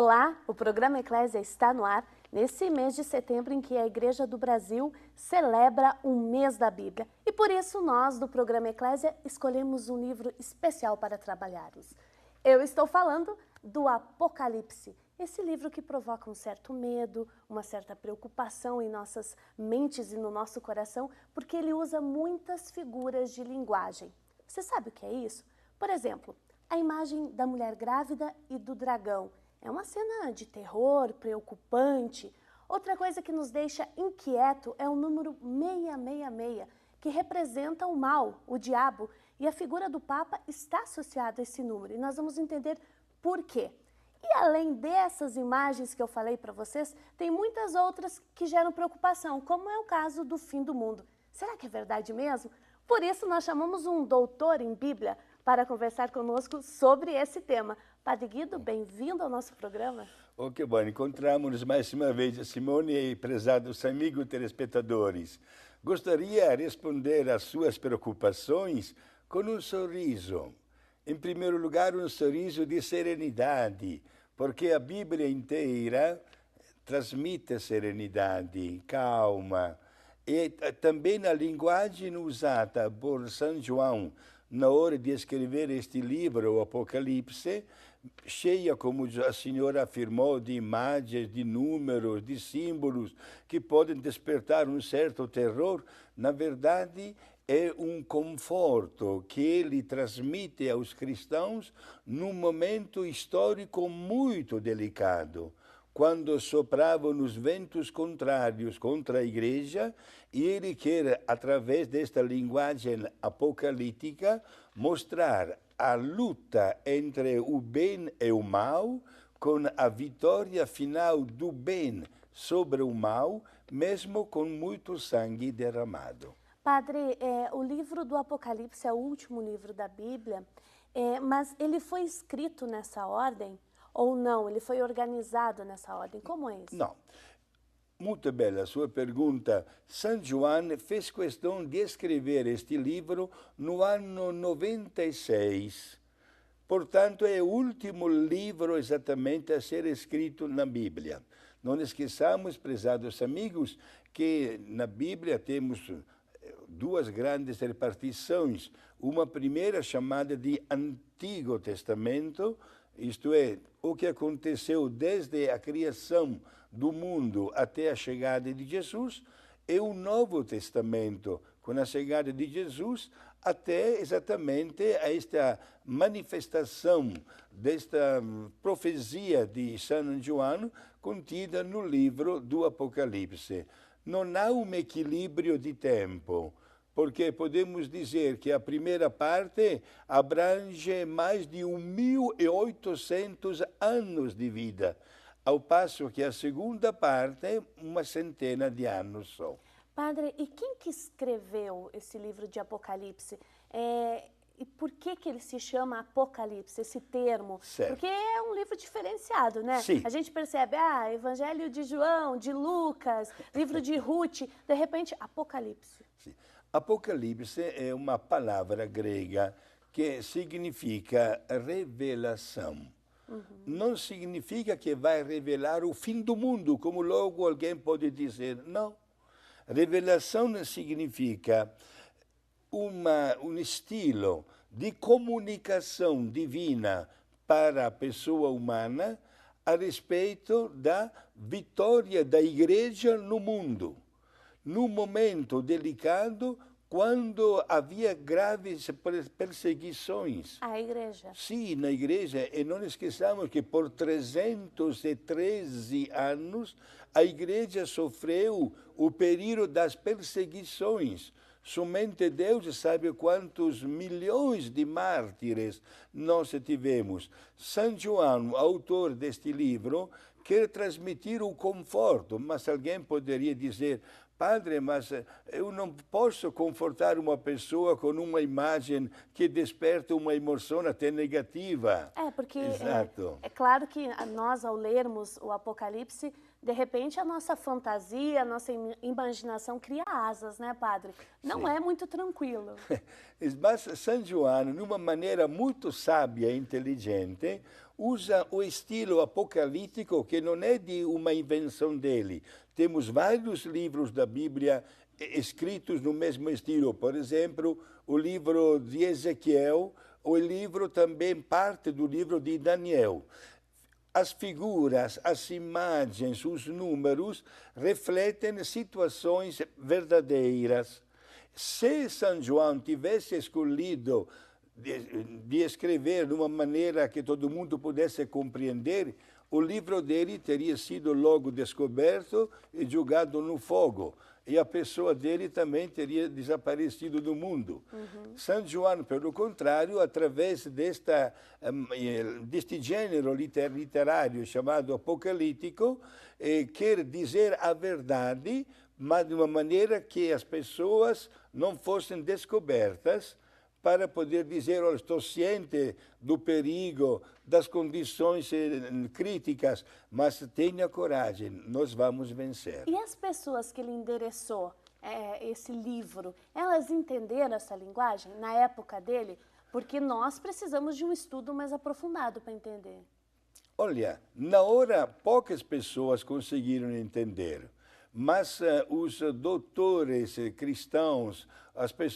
Olá, o programa Eclésia está no ar nesse mês de setembro em que a Igreja do Brasil celebra o mês da Bíblia. E por isso nós, do programa Eclésia, escolhemos um livro especial para trabalharmos. Eu estou falando do Apocalipse, esse livro que provoca um certo medo, uma certa preocupação em nossas mentes e no nosso coração, porque ele usa muitas figuras de linguagem. Você sabe o que é isso? Por exemplo, a imagem da mulher grávida e do dragão. É uma cena de terror, preocupante. Outra coisa que nos deixa inquieto é o número 666, que representa o mal, o diabo, e a figura do Papa está associada a esse número, e nós vamos entender por quê. E além dessas imagens que eu falei para vocês, tem muitas outras que geram preocupação, como é o caso do fim do mundo. Será que é verdade mesmo? Por isso nós chamamos um doutor em Bíblia para conversar conosco sobre esse tema. Padre Guido, bem-vindo ao nosso programa. Oh, que bom, encontramos mais uma vez, Simone e prezados amigos telespectadores. Gostaria de responder às suas preocupações com um sorriso. Em primeiro lugar, um sorriso de serenidade, porque a Bíblia inteira transmite serenidade, calma. E também a linguagem usada por São João na hora de escrever este livro, o Apocalipse, cheia, como a senhora afirmou, de imagens, de números, de símbolos que podem despertar um certo terror, na verdade é um conforto que ele transmite aos cristãos num momento histórico muito delicado, quando sopravam os ventos contrários contra a Igreja, e ele quer, através desta linguagem apocalíptica, mostrar a luta entre o bem e o mal, com a vitória final do bem sobre o mal, mesmo com muito sangue derramado. Padre, o livro do Apocalipse é o último livro da Bíblia, mas ele foi escrito nessa ordem ou não? Ele foi organizado nessa ordem? Como é isso? Não. Muito bela a sua pergunta. São João fez questão de escrever este livro no ano 96. Portanto, é o último livro exatamente a ser escrito na Bíblia. Não esqueçamos, prezados amigos, que na Bíblia temos duas grandes repartições. Uma primeira chamada de Antigo Testamento, isto é, o que aconteceu desde a criação do mundo até a chegada de Jesus, e o Novo Testamento, com a chegada de Jesus, até exatamente a esta manifestação desta profecia de São João, contida no livro do Apocalipse. Não há um equilíbrio de tempo, porque podemos dizer que a primeira parte abrange mais de 1.800 anos de vida, ao passo que a segunda parte, uma centena de anos só. Padre, e quem que escreveu esse livro de Apocalipse? E por que ele se chama Apocalipse, esse termo? Certo. Porque é um livro diferenciado, né? Sim. A gente percebe, Evangelho de João, de Lucas, livro de Ruth, de repente, Apocalipse. Sim. Apocalipse é uma palavra grega que significa revelação. Não significa que vai revelar o fim do mundo, como logo alguém pode dizer. Não. Revelação significa um estilo de comunicação divina para a pessoa humana a respeito da vitória da Igreja no mundo. Num momento delicado, quando havia graves perseguições. A Igreja? Sim, na Igreja. E não esqueçamos que por 313 anos a Igreja sofreu o período das perseguições. Somente Deus sabe quantos milhões de mártires nós tivemos. São João, autor deste livro, quer transmitir o conforto, mas alguém poderia dizer: Padre, mas eu não posso confortar uma pessoa com uma imagem que desperta uma emoção até negativa. Porque Exato. É claro que nós, ao lermos o Apocalipse, de repente a nossa fantasia, a nossa imaginação cria asas, né, Padre? Não Sim. é muito tranquilo. Mas São João, de uma maneira muito sábia e inteligente, usa o estilo apocalíptico, que não é de uma invenção dele. Temos vários livros da Bíblia escritos no mesmo estilo. Por exemplo, o livro de Ezequiel, o livro também parte do livro de Daniel. As figuras, as imagens, os números refletem situações verdadeiras. Se São João tivesse escolhido de escrever de uma maneira que todo mundo pudesse compreender, o livro dele teria sido logo descoberto e jogado no fogo. E a pessoa dele também teria desaparecido do mundo. São João, pelo contrário, através deste gênero literário chamado apocalíptico, quer dizer a verdade, mas de uma maneira que as pessoas não fossem descobertas, para poder dizer, olha, estou ciente do perigo, das condições críticas, mas tenha coragem, nós vamos vencer. E as pessoas que ele endereçou esse livro, elas entenderam essa linguagem na época dele? Porque nós precisamos de um estudo mais aprofundado para entender. Olha, na hora poucas pessoas conseguiram entender. Mas os doutores cristãos,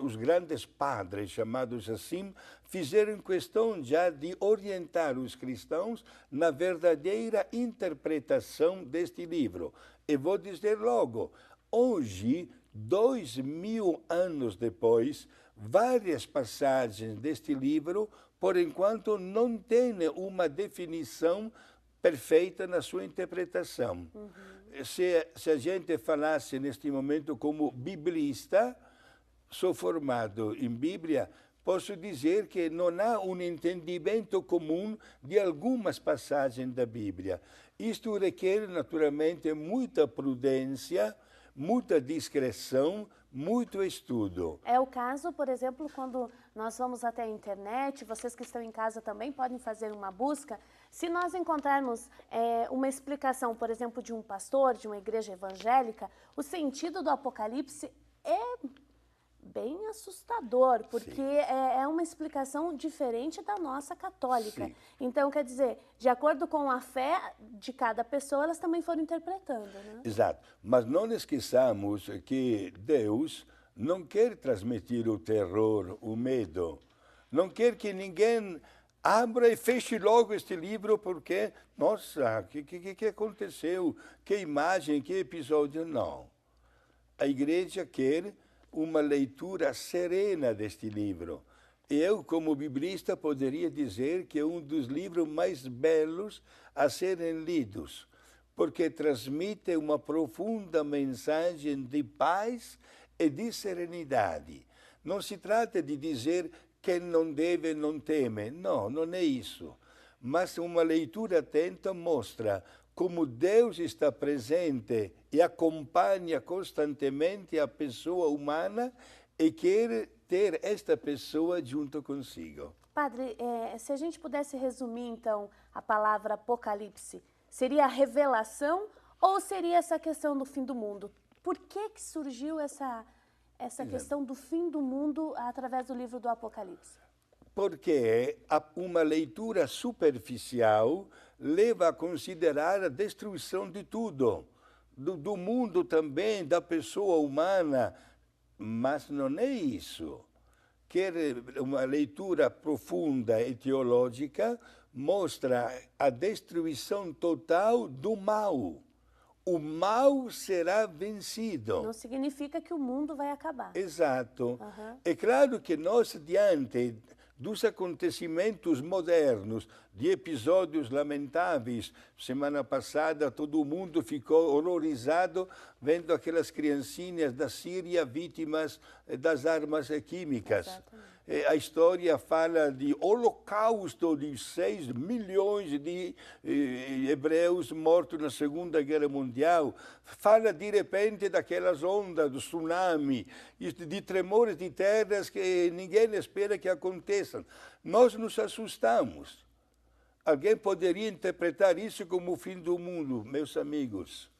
os grandes padres, chamados assim, fizeram questão já de orientar os cristãos na verdadeira interpretação deste livro. E vou dizer logo, hoje, 2000 anos depois, várias passagens deste livro, por enquanto, não têm uma definição perfeita na sua interpretação. Se a gente falasse neste momento como biblista, sou formado em Bíblia, posso dizer que não há um entendimento comum de algumas passagens da Bíblia. Isto requer, naturalmente, muita prudência, muita discrição, muito estudo. É o caso, por exemplo, quando nós vamos até a internet, vocês que estão em casa também podem fazer uma busca. Se nós encontrarmos uma explicação, por exemplo, de um pastor, de uma igreja evangélica, o sentido do Apocalipse é bem assustador, porque é uma explicação diferente da nossa católica. Sim. Então, quer dizer, de acordo com a fé de cada pessoa, elas também foram interpretando, né? Exato. Mas não esqueçamos que Deus não quer transmitir o terror, o medo. Não quer que ninguém abra e feche logo este livro porque, nossa, o que aconteceu? Que imagem, que episódio? Não. A igreja quer uma leitura serena deste livro. Eu, como biblista, poderia dizer que é um dos livros mais belos a serem lidos, porque transmite uma profunda mensagem de paz e de serenidade. Não se trata de dizer quem não deve, não teme. Não, não é isso. Mas uma leitura atenta mostra como Deus está presente e acompanha constantemente a pessoa humana e quer ter esta pessoa junto consigo. Padre, se a gente pudesse resumir, então, a palavra Apocalipse, seria a revelação ou seria essa questão do fim do mundo? Por que surgiu essa questão do fim do mundo através do livro do Apocalipse? Porque uma leitura superficial leva a considerar a destruição de tudo, do mundo também, da pessoa humana, mas não é isso. Quer uma leitura profunda e teológica mostra a destruição total do mal. O mal será vencido. Não significa que o mundo vai acabar. Exato. É claro que nós, diante dos acontecimentos modernos, de episódios lamentáveis. Semana passada todo mundo ficou horrorizado vendo aquelas criancinhas da Síria vítimas das armas químicas. Exatamente. A história fala de holocausto de 6 milhões de hebreus mortos na Segunda Guerra Mundial. Fala de repente daquelas ondas, do tsunami, de tremores de terras que ninguém espera que aconteçam. Nós nos assustamos. Alguém poderia interpretar isso como o fim do mundo, meus amigos.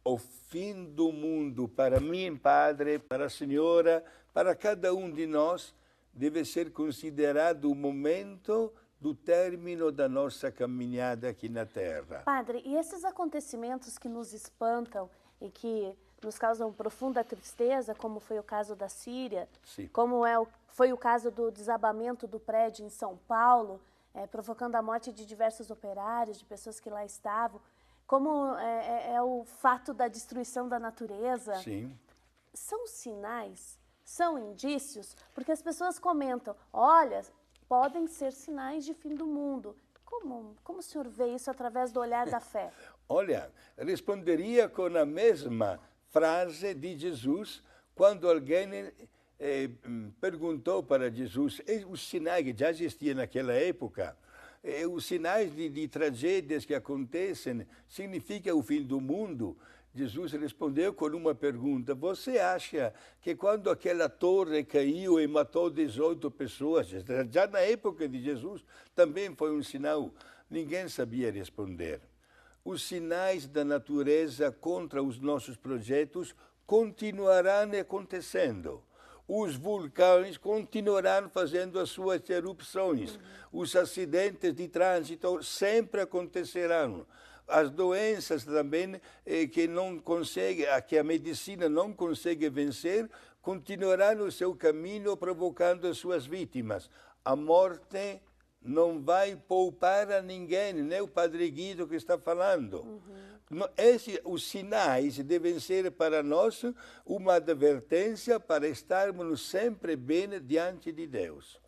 O fim do mundo, para mim, Padre, para a Senhora, para cada um de nós, deve ser considerado o momento do término da nossa caminhada aqui na Terra. Padre, e esses acontecimentos que nos espantam e que nos causam profunda tristeza, como foi o caso da Síria, Sim. como foi o caso do desabamento do prédio em São Paulo, provocando a morte de diversos operários, de pessoas que lá estavam, como é o fato da destruição da natureza. Sim. São sinais, são indícios, porque as pessoas comentam, olha, podem ser sinais de fim do mundo. Como o senhor vê isso através do olhar da fé? Olha, responderia com a mesma frase de Jesus quando alguém perguntou para Jesus os sinais que já existiam naquela época. Os sinais de tragédias que acontecem significa o fim do mundo. Jesus respondeu com uma pergunta: você acha que quando aquela torre caiu e matou 18 pessoas, já na época de Jesus, também foi um sinal? Ninguém sabia responder. Os sinais da natureza contra os nossos projetos continuarão acontecendo. Os vulcões continuarão fazendo as suas erupções. Os acidentes de trânsito sempre acontecerão. As doenças também que a medicina não consegue vencer, continuarão no seu caminho provocando as suas vítimas. A morte não vai poupar a ninguém, nem o Padre Guido que está falando. Os sinais devem ser para nós uma advertência para estarmos sempre bem diante de Deus.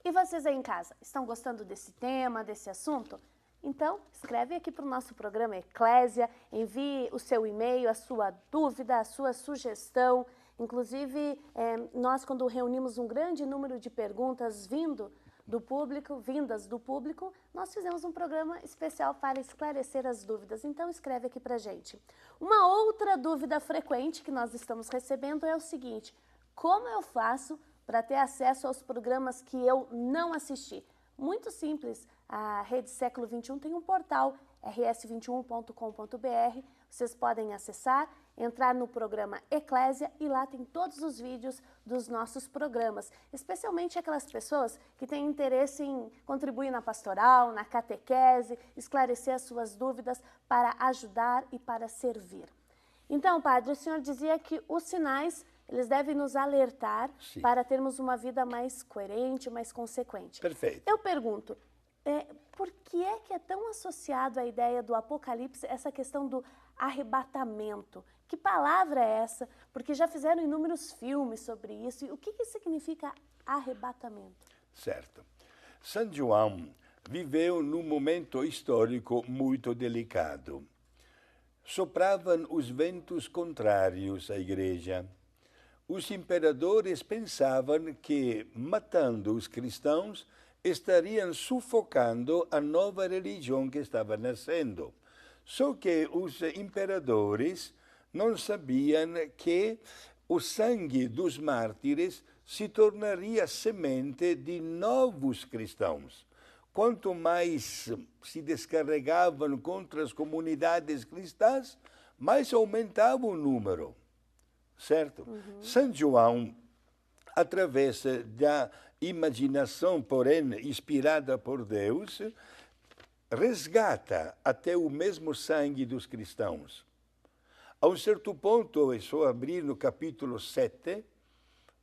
E vocês aí em casa, estão gostando desse tema, desse assunto? Então, escreve aqui para o nosso programa Eclésia, envie o seu e-mail, a sua dúvida, a sua sugestão. Inclusive, nós quando reunimos um grande número de perguntas vindas do público, nós fizemos um programa especial para esclarecer as dúvidas. Então, escreve aqui para a gente. Uma outra dúvida frequente que nós estamos recebendo é o seguinte: como eu faço para ter acesso aos programas que eu não assisti? Muito simples, a Rede Século XXI tem um portal, rs21.com.br, vocês podem acessar, entrar no programa Eclésia e lá tem todos os vídeos dos nossos programas, especialmente aquelas pessoas que têm interesse em contribuir na pastoral, na catequese, esclarecer as suas dúvidas para ajudar e para servir. Então, padre, o senhor dizia que os sinais, eles devem nos alertar Sim. para termos uma vida mais coerente, mais consequente. Perfeito. Eu pergunto, por que é tão associado à ideia do Apocalipse essa questão do arrebatamento? Que palavra é essa? Porque já fizeram inúmeros filmes sobre isso. E o que significa arrebatamento? Certo. São João viveu num momento histórico muito delicado. Sopravam os ventos contrários à igreja. Os imperadores pensavam que, matando os cristãos, estariam sufocando a nova religião que estava nascendo. Só que os imperadores não sabiam que o sangue dos mártires se tornaria semente de novos cristãos. Quanto mais se descarregavam contra as comunidades cristãs, mais aumentava o número. Certo? São João, através da imaginação, porém inspirada por Deus, resgata até o mesmo sangue dos cristãos. A um certo ponto, é só abrir no capítulo 7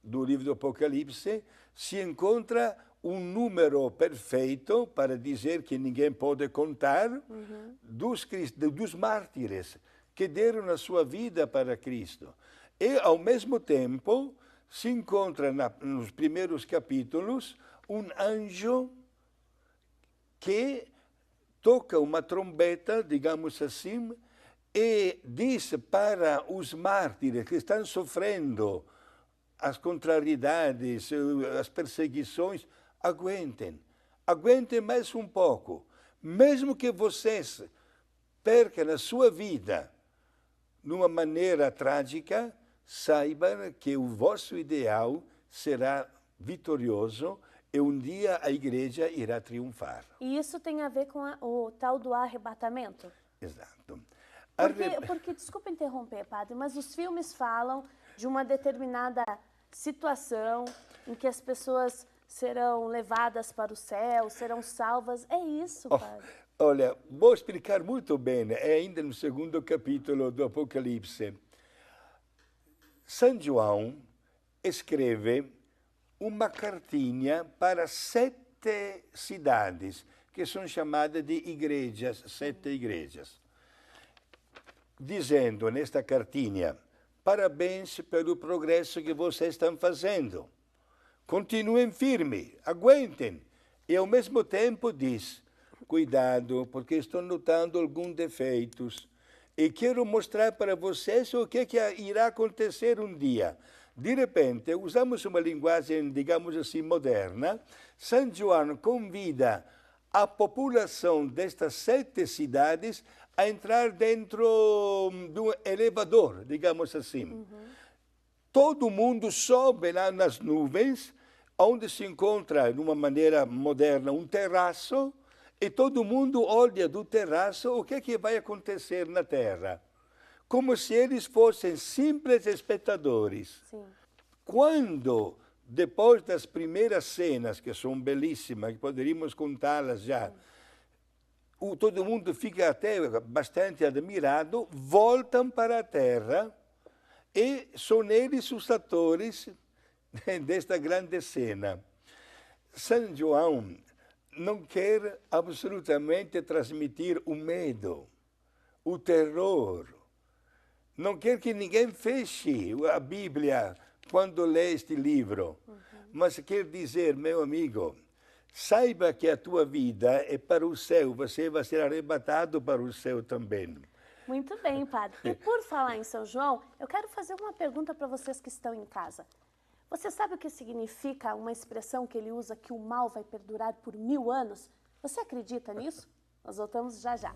do livro do Apocalipse, se encontra um número perfeito, para dizer que ninguém pode contar, dos mártires que deram a sua vida para Cristo. E, ao mesmo tempo, se encontra nos primeiros capítulos um anjo que toca uma trombeta, digamos assim, e diz para os mártires que estão sofrendo as contrariedades, as perseguições, aguentem mais um pouco. Mesmo que vocês percam a sua vida numa maneira trágica, saibam que o vosso ideal será vitorioso e um dia a igreja irá triunfar. E isso tem a ver com o tal do arrebatamento? Exato. Porque, desculpa interromper, padre, mas os filmes falam de uma determinada situação em que as pessoas serão levadas para o céu, serão salvas. É isso, Padre. Olha, vou explicar muito bem, é ainda no segundo capítulo do Apocalipse. São João escreve uma cartinha para 7 cidades, que são chamadas de igrejas, 7 igrejas, dizendo nesta cartinha: parabéns pelo progresso que vocês estão fazendo. Continuem firmes, aguentem. E ao mesmo tempo diz: cuidado, porque estou notando alguns defeitos. E quero mostrar para vocês o que irá acontecer um dia. De repente, usamos uma linguagem, digamos assim, moderna. São João convida a população destas 7 cidades a entrar dentro de um elevador, digamos assim. Todo mundo sobe lá nas nuvens, onde se encontra, de uma maneira moderna, um terraço, e todo mundo olha do terraço o que vai acontecer na Terra. Como se eles fossem simples espectadores. Sim. Quando, depois das primeiras cenas, que são belíssimas, que poderíamos contá-las já, todo mundo fica até bastante admirado, voltam para a Terra e são eles os atores desta grande cena. São João não quer absolutamente transmitir o medo, o terror. Não quer que ninguém feche a Bíblia quando lê este livro. Mas quer dizer, meu amigo, saiba que a tua vida é para o céu, você vai ser arrebatado para o céu também. Muito bem, Padre. E por falar em São João, eu quero fazer uma pergunta para vocês que estão em casa. Você sabe o que significa uma expressão que ele usa, que o mal vai perdurar por 1000 anos? Você acredita nisso? Nós voltamos já já.